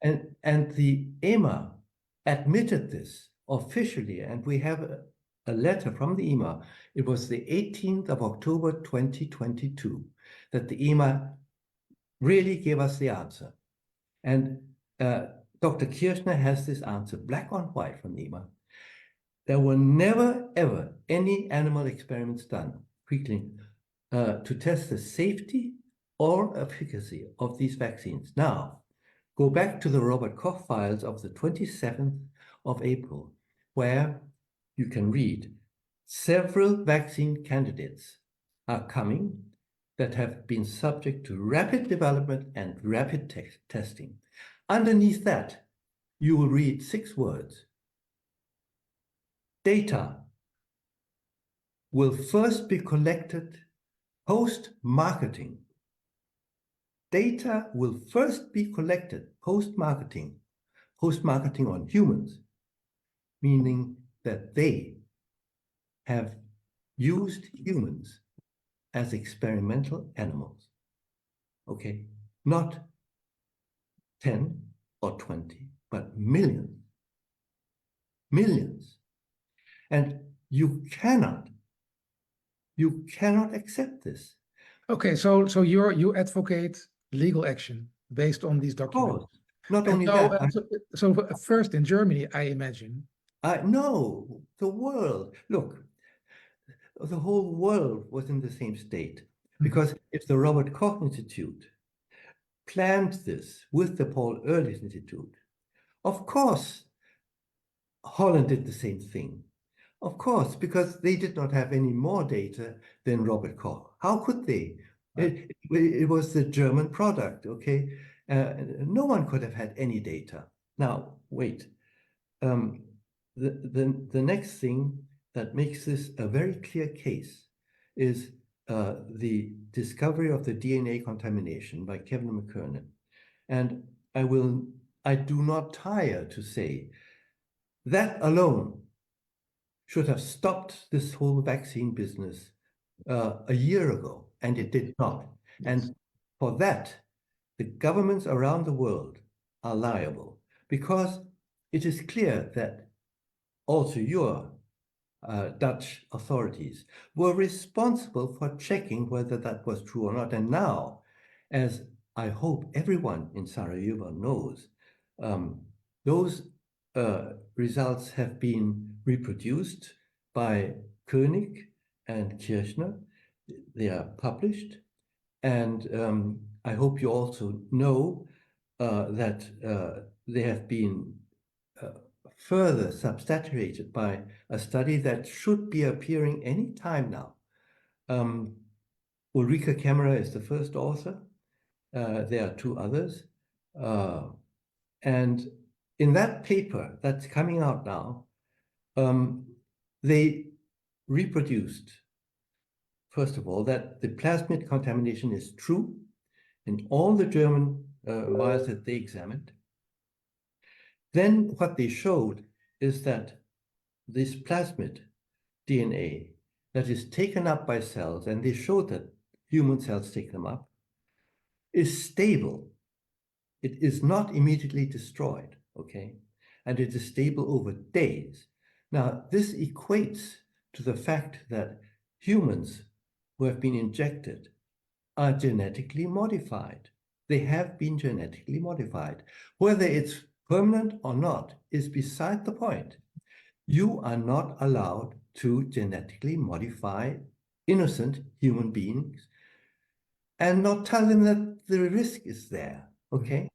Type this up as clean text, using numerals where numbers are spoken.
And the EMA admitted this officially, and we have a letter from the EMA. It was the 18th of October 2022 that the EMA really gave us the answer. And Dr. Kirchner has this answer, black on white from EMA. There were never, ever any animal experiments done, to test the safety or efficacy of these vaccines. Now, go back to the Robert Koch files of the 27th of April, where you can read several vaccine candidates are coming that have been subject to rapid development and rapid testing. Underneath that, you will read 6 words. Data will first be collected post-marketing. Data will first be collected post-marketing on humans, meaning that they have used humans as experimental animals, okay? Not 10 or 20, but millions. Millions. And you cannot accept this. Okay, so you advocate legal action based on these documents. Of course. Not only that. So first in Germany, I imagine. No, the world. Look, the whole world was in the same state. Because if the Robert Koch Institute planned this with the Paul Ehrlich Institute, of course, Holland did the same thing. Of course, because they did not have any more data than Robert Koch. How could they? It was the German product, okay? No one could have had any data. Now, wait. The next thing that makes this a very clear case is the discovery of the DNA contamination by Kevin McKernan. And I do not tire to say that alone should have stopped this whole vaccine business a year ago, and it did not. And for that, the governments around the world are liable, because it is clear that also your Dutch authorities were responsible for checking whether that was true or not. And now, as I hope everyone in Sarajevo knows, those results have been reproduced by Koenig and Kirchner. They are published. And I hope you also know that they have been further substantiated by a study that should be appearing any time now. Ulrike Kämmerer is the first author. There are 2 others. And in that paper that's coming out now, they reproduced, first of all, that the plasmid contamination is true in all the German vials that they examined. Then what they showed is that this plasmid DNA that is taken up by cells, and they showed that human cells take them up, is stable. It is not immediately destroyed, okay? And it is stable over days. Now, this equates to the fact that humans who have been injected are genetically modified. They have been genetically modified. Whether it's permanent or not is beside the point. You are not allowed to genetically modify innocent human beings and not tell them that the risk is there, okay?